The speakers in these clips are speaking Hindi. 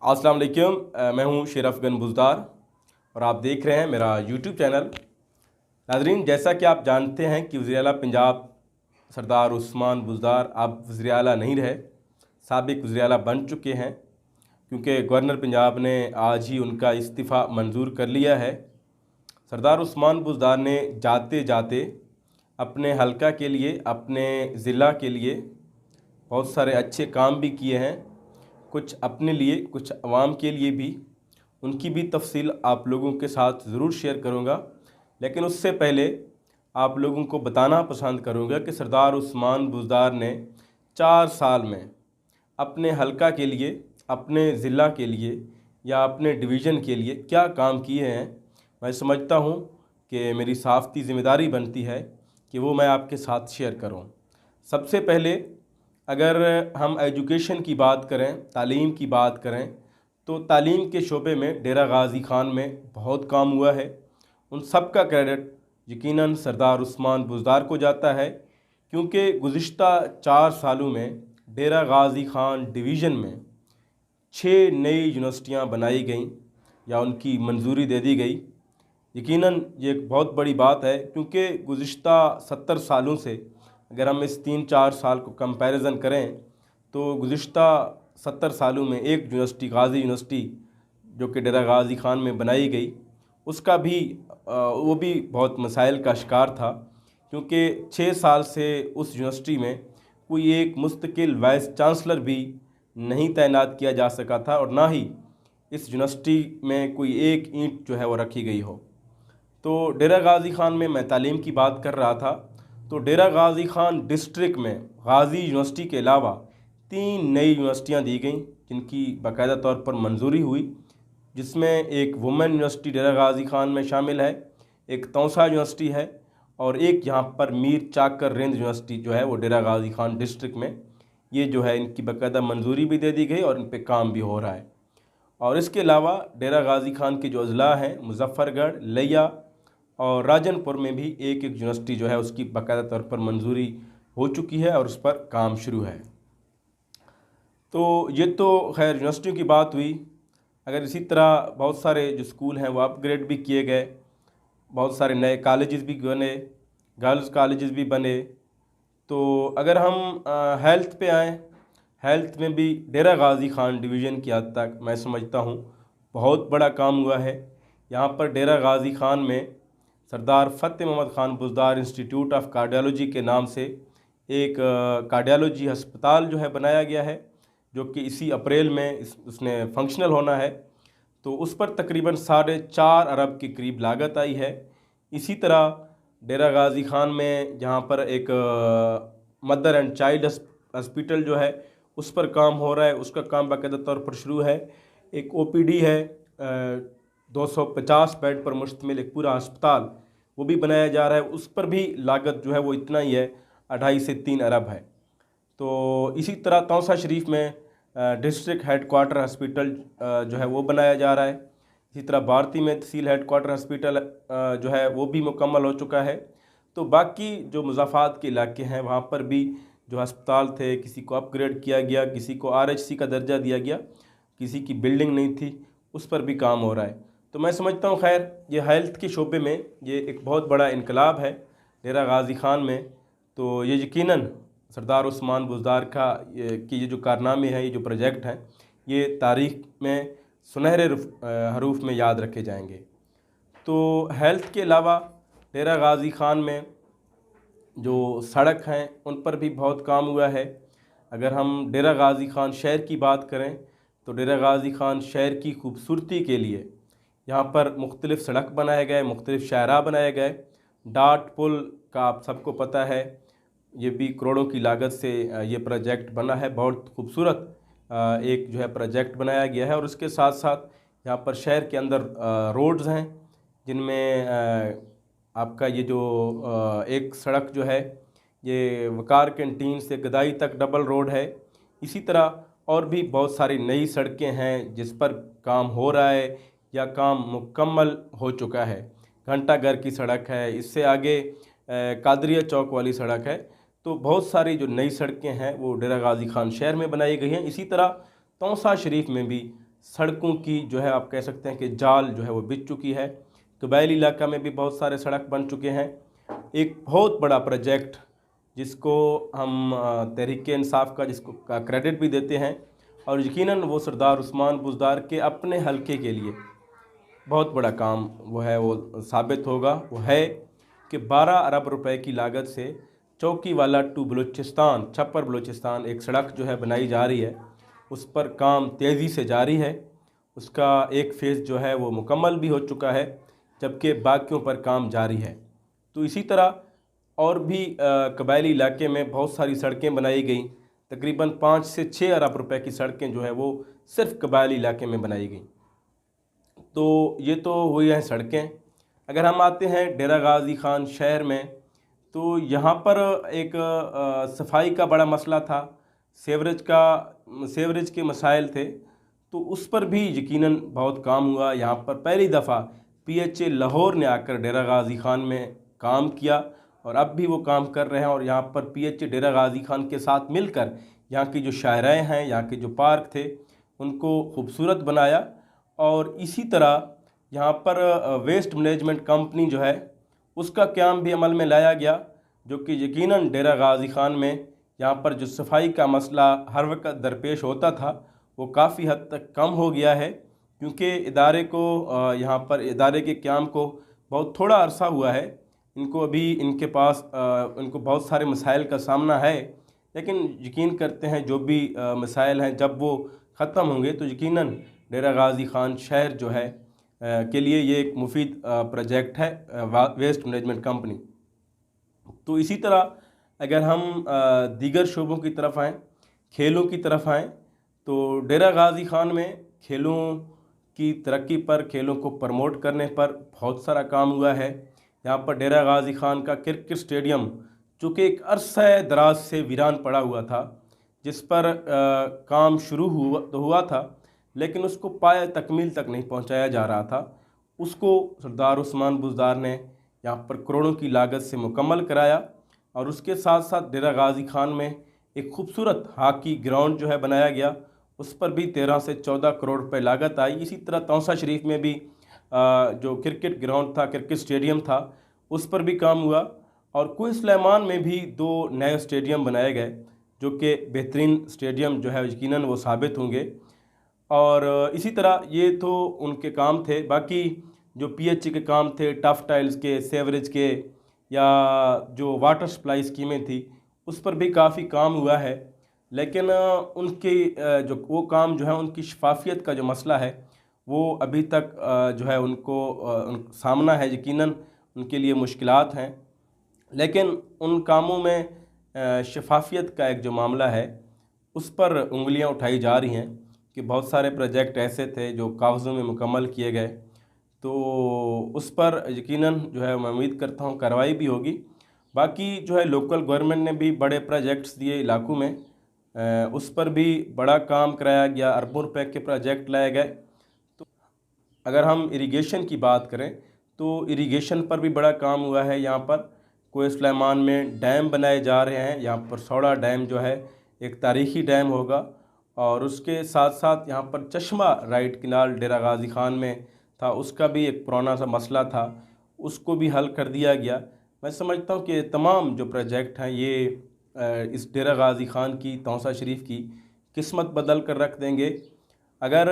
अस्सलाम वालेकुम। मैं हूं शेर अफगन बुज़दार और आप देख रहे हैं मेरा यूट्यूब चैनल। नाज़रीन, जैसा कि आप जानते हैं कि वज़ीर आला पंजाब सरदार उस्मान बुज़दार अब वज़ीर आला नहीं रहे, साबिक़ वज़ीर आला बन चुके हैं, क्योंकि गवर्नर पंजाब ने आज ही उनका इस्तीफ़ा मंजूर कर लिया है। सरदार उस्मान बुज़दार ने जाते जाते अपने हलका के लिए, अपने ज़िला के लिए बहुत सारे अच्छे काम भी किए हैं, कुछ अपने लिए, कुछ अवाम के लिए भी। उनकी भी तफसील आप लोगों के साथ ज़रूर शेयर करूँगा, लेकिन उससे पहले आप लोगों को बताना पसंद करूँगा कि सरदार उस्मान बुज़दार ने 4 साल में अपने हलका के लिए, अपने ज़िला के लिए या अपने डिवीज़न के लिए क्या काम किए हैं। मैं समझता हूँ कि मेरी साफ़ती ज़िम्मेदारी बनती है कि वो मैं आपके साथ शेयर करूँ। सबसे पहले अगर हम एजुकेशन की बात करें, तालीम की बात करें, तो तालीम के शोबे में डेरा गाज़ी ख़ान में बहुत काम हुआ है। उन सब का क्रेडिट यकीनन सरदार उस्मान बुज़दार को जाता है, क्योंकि गुज़िश्ता 4 सालों में डेरा गाज़ी ख़ान डिवीज़न में 6 नई यूनिवर्सिटियाँ बनाई गईं या उनकी मंजूरी दे दी गई। यकीनन ये एक बहुत बड़ी बात है, क्योंकि गुज़िश्ता 70 सालों से अगर हम इस 3-4 साल को कंपैरिजन करें तो गुज़िश्ता 70 सालों में एक यूनिवर्सिटी, गाज़ी यूनिवर्सिटी, जो कि डेरा गाज़ी ख़ान में बनाई गई, उसका भी वो भी बहुत मसाइल का शिकार था, क्योंकि 6 साल से उस यूनिवर्सिटी में कोई एक मुस्तकिल वाइस चांसलर भी नहीं तैनात किया जा सका था और ना ही इस यूनिवर्सिटी में कोई एक ईंट जो है वो रखी गई हो। तो डेरा गाज़ी ख़ान में मैं तालीम की बात कर रहा था, तो डेरा गाज़ी ख़ान डिस्ट्रिक्ट में गाज़ी यूनिवर्सिटी के अलावा 3 नई यूनिवर्सिटियाँ दी गईं, जिनकी बाकायदा तौर पर मंजूरी हुई, जिसमें एक वुमेन यूनिवर्सिटी डेरा गाज़ी ख़ान में शामिल है, एक तौसा यूनिवर्सिटी है और एक यहाँ पर मीर चाकर रेंज यूनिवर्सिटी जो है वो डेरा गाज़ी ख़ान डिस्ट्रिक्ट में, ये जो है इनकी बाकायदा मंजूरी भी दे दी गई और इन पर काम भी हो रहा है। और इसके अलावा डेरा गाज़ी ख़ान के जो अज़ला हैं, मुज़फ़्फ़रगढ़, लिया और राजनपुर में भी एक एक यूनिवर्सिटी जो है उसकी बाकायदा तौर पर मंजूरी हो चुकी है और उस पर काम शुरू है। तो ये तो खैर यूनिवर्सिटियों की बात हुई। अगर इसी तरह बहुत सारे जो स्कूल हैं वो अपग्रेड भी किए गए, बहुत सारे नए कॉलेजेस भी बने, गर्ल्स कॉलेजेस भी बने। तो अगर हम हेल्थ पे आएँ, हेल्थ में भी डेरा गाज़ी ख़ान डिवीज़न की हद तक मैं समझता हूँ बहुत बड़ा काम हुआ है। यहाँ पर डेरा गाज़ी ख़ान में Sardar Fateh Mohammad Khan Buzdar Institute of Cardiology के नाम से एक कार्डियोलॉजी अस्पताल जो है बनाया गया है, जो कि इसी अप्रैल में उसने फंक्शनल होना है। तो उस पर तकरीबन 4.5 अरब के करीब लागत आई है। इसी तरह डेरा गाज़ी ख़ान में जहाँ पर एक मदर एंड चाइल्ड हॉस्पिटल जो है उस पर काम हो रहा है, उसका काम बाकायदा तौर पर शुरू है। एक OPD है, 250 बेड पर मुश्तमिल एक पूरा अस्पताल, वो भी बनाया जा रहा है। उस पर भी लागत जो है वो इतना ही है, 2.5 से 3 अरब है। तो इसी तरह तौसा शरीफ में डिस्ट्रिक्ट हेडक्वार्टर हॉस्पिटल जो है वो बनाया जा रहा है। इसी तरह भारती में तहसील हेडक्वार्टर हॉस्पिटल जो है वो भी मुकम्मल हो चुका है। तो बाकी जो मुज़ाफ़ात के इलाके हैं वहाँ पर भी जो अस्पताल थे, किसी को अपग्रेड किया गया, किसी को RHC का दर्जा दिया गया, किसी की बिल्डिंग नहीं थी, उस पर भी काम हो रहा है। तो मैं समझता हूँ खैर ये हेल्थ के शोबे में ये एक बहुत बड़ा इनकलाब है डेरा गाज़ी ख़ान में। तो ये यकीनन सरदार उस्मान बुज़दार का ये जो कारनामे हैं, ये जो प्रोजेक्ट हैं, ये तारीख़ में सुनहरे हरूफ में याद रखे जाएंगे। तो हेल्थ के अलावा डेरा गाज़ी ख़ान में जो सड़क हैं उन पर भी बहुत काम हुआ है। अगर हम डेरा गाज़ी ख़ान शहर की बात करें तो डेरा गाज़ी ख़ान शहर की खूबसूरती के लिए यहाँ पर मुख्तलिफ़ सड़क बनाए गए, मुख्तलिफ़ शाहरा बनाए गए। डाट पुल का आप सबको पता है, ये भी करोड़ों की लागत से ये प्रोजेक्ट बना है। बहुत खूबसूरत एक जो है प्रोजेक्ट बनाया गया है और उसके साथ साथ यहाँ पर शहर के अंदर रोड्स हैं, जिनमें आपका ये जो एक सड़क जो है ये वकार कैंटीन से गदाई तक डबल रोड है। इसी तरह और भी बहुत सारी नई सड़कें हैं जिस पर काम हो रहा है या काम मुकम्मल हो चुका है। घंटा घर की सड़क है, इससे आगे कादरिया चौक वाली सड़क है। तो बहुत सारी जो नई सड़कें हैं वो डेरा गाज़ी ख़ान शहर में बनाई गई हैं। इसी तरह तौसा शरीफ में भी सड़कों की जो है आप कह सकते हैं कि जाल जो है वो बिछ चुकी है। कबायली इलाका में भी बहुत सारे सड़क बन चुके हैं। एक बहुत बड़ा प्रोजेक्ट जिसको हम तहरीक-ए-इंसाफ का जिसको का क्रेडिट भी देते हैं, और यकीनन वो सरदार उस्मान बुज़दार के अपने हलके के लिए बहुत बड़ा काम वो है वो साबित होगा। वो है कि 12 अरब रुपए की लागत से चौकीवाला टू बलूचिस्तान, छप्पर बलूचिस्तान एक सड़क जो है बनाई जा रही है। उस पर काम तेज़ी से जारी है। उसका एक फ़ेज़ जो है वो मुकम्मल भी हो चुका है, जबकि बाकियों पर काम जारी है। तो इसी तरह और भी कबायली इलाके में बहुत सारी सड़कें बनाई गई। तकरीबन 5 से 6 अरब रुपए की सड़कें जो है वो सिर्फ़ कबायली इलाके में बनाई गई। तो ये तो हुई हैं सड़कें। अगर हम आते हैं डेरा गाज़ी ख़ान शहर में, तो यहाँ पर एक सफाई का बड़ा मसला था, सीवरेज के मसाइल थे, तो उस पर भी यकीनन बहुत काम हुआ। यहाँ पर पहली दफ़ा PHA लाहौर ने आकर डेरा गाज़ी ख़ान में काम किया, और अब भी वो काम कर रहे हैं। और यहाँ पर PHA डेरा गाज़ी ख़ान के साथ मिलकर यहाँ की जो शाहराएँ हैं, यहाँ के जो पार्क थे, उनको खूबसूरत बनाया। और इसी तरह यहाँ पर वेस्ट मैनेजमेंट कंपनी जो है उसका क़याम भी अमल में लाया गया, जो कि यकीनन डेरा गाज़ी ख़ान में यहाँ पर जो सफाई का मसला हर वक्त दरपेश होता था वो काफ़ी हद तक कम हो गया है, क्योंकि इदारे को यहाँ पर इदारे के क़याम को बहुत थोड़ा अरसा हुआ है। इनको अभी इनके पास इनको बहुत सारे मसाइल का सामना है, लेकिन यकीन करते हैं जो भी मसाइल हैं जब वो ख़त्म होंगे तो यकीनन डेरा गाज़ी ख़ान शहर जो है के लिए ये एक मुफीद प्रोजेक्ट है वेस्ट मैनेजमेंट कंपनी। तो इसी तरह अगर हम दीगर शोबों की तरफ आएँ, खेलों की तरफ आएँ, तो डेरा गाज़ी ख़ान में खेलों की तरक्की पर, खेलों को प्रमोट करने पर बहुत सारा काम हुआ है। यहाँ पर डेरा गाज़ी ख़ान का क्रिकेट स्टेडियम, जो कि एक अरसे दराज से वीरान पड़ा हुआ था, जिस पर काम शुरू हुआ था, लेकिन उसको पाए तकमील तक नहीं पहुँचाया जा रहा था। उसको सरदार उस्मान बुज़दार ने यहाँ पर करोड़ों की लागत से मुकम्मल कराया। और उसके साथ साथ डेरा गाज़ी ख़ान में एक खूबसूरत हॉकी ग्राउंड जो है बनाया गया, उस पर भी 13 से 14 करोड़ रुपए लागत आई। इसी तरह तौसा शरीफ में भी जो क्रिकेट ग्राउंड था, क्रिकेट स्टेडियम था, उस पर भी काम हुआ। और कोई सुलेमान में भी 2 नए स्टेडियम बनाए गए, जो कि बेहतरीन स्टेडियम जो है यकीनन वो साबित होंगे। और इसी तरह ये तो उनके काम थे। बाकी जो PHA के काम थे, टफ टाइल्स के, सेवरेज के, या जो वाटर सप्लाई स्कीमें थी, उस पर भी काफ़ी काम हुआ है। लेकिन उनकी जो वो काम जो है, उनकी शफाफियत का जो मसला है वो अभी तक जो है उनको सामना है। यकीनन उनके लिए मुश्किलात हैं, लेकिन उन कामों में शफाफियत का एक जो मामला है उस पर उंगलियां उठाई जा रही हैं कि बहुत सारे प्रोजेक्ट ऐसे थे जो कागज़ों में मुकम्मल किए गए, तो उस पर यकीनन जो है मैं उम्मीद करता हूँ कार्रवाई भी होगी। बाकी जो है लोकल गवर्नमेंट ने भी बड़े प्रोजेक्ट्स दिए इलाकों में, उस पर भी बड़ा काम कराया गया, अरबों रुपए के प्रोजेक्ट लाए गए। तो अगर हम इरिगेशन की बात करें तो इरिगेशन पर भी बड़ा काम हुआ है। यहाँ पर कोई सुलेमान में डैम बनाए जा रहे हैं। यहाँ पर सौड़ा डैम जो है एक तारीख़ी डैम होगा, और उसके साथ साथ यहाँ पर चश्मा राइट किनाल डेरा गाज़ी ख़ान में था, उसका भी एक पुराना सा मसला था, उसको भी हल कर दिया गया। मैं समझता हूँ कि तमाम जो प्रोजेक्ट हैं ये इस डेरा गाज़ी ख़ान की, तौसा शरीफ की किस्मत बदल कर रख देंगे। अगर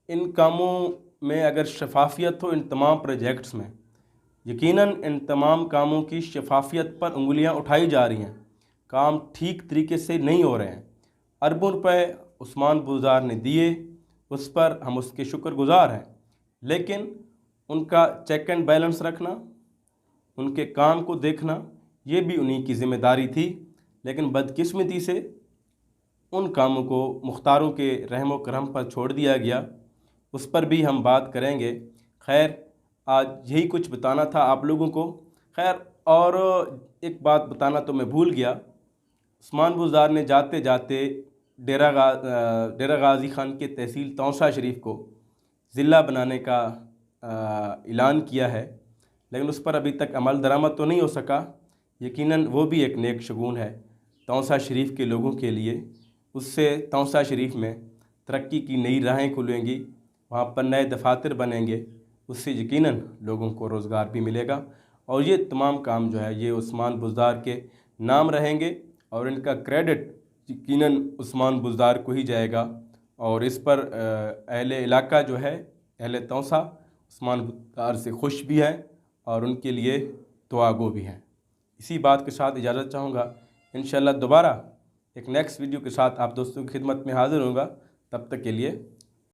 इन कामों में अगर शफाफियत हो इन तमाम प्रोजेक्ट्स में, यकीनन इन तमाम कामों की शफाफियत पर उंगलियां उठाई जा रही हैं, काम ठीक तरीके से नहीं हो रहे हैं। अरबों रुपए उस्मान बुज़दार ने दिए, उस पर हम उसके शुक्रगुज़ार हैं, लेकिन उनका चेक एंड बैलेंस रखना, उनके काम को देखना, ये भी उन्हीं की ज़िम्मेदारी थी। लेकिन बदकिस्मती से उन कामों को मुख्तारों के रहमो करम पर छोड़ दिया गया। उस पर भी हम बात करेंगे। खैर, आज यही कुछ बताना था आप लोगों को। खैर, और एक बात बताना तो मैं भूल गया, उस्मान बुज़दार ने जाते जाते डेरा गाज़ी ख़ान के तहसील तौसा शरीफ को ज़िला बनाने का ऐलान किया है, लेकिन उस पर अभी तक अमल दरामद तो नहीं हो सका। यकीनन वो भी एक नेक शगुन है तौसा शरीफ के लोगों के लिए। उससे तौसा शरीफ में तरक्की की नई राहें खुलेंगी, वहाँ पर नए दफातर बनेंगे, उससे यकीनन लोगों को रोज़गार भी मिलेगा। और ये तमाम काम जो है ये उस्मान बुज़दार के नाम रहेंगे और इनका क्रेडिट यकीनन उस्मान बुज़दार को ही जाएगा। और इस पर अहले इलाका जो है, अहले तौसा उस्मान बुज़दार से खुश भी हैं और उनके लिए दुआगो भी हैं। इसी बात के साथ इजाज़त चाहूँगा। इंशाअल्लाह दोबारा एक नेक्स्ट वीडियो के साथ आप दोस्तों की खिदमत में हाज़िर होऊंगा। तब तक के लिए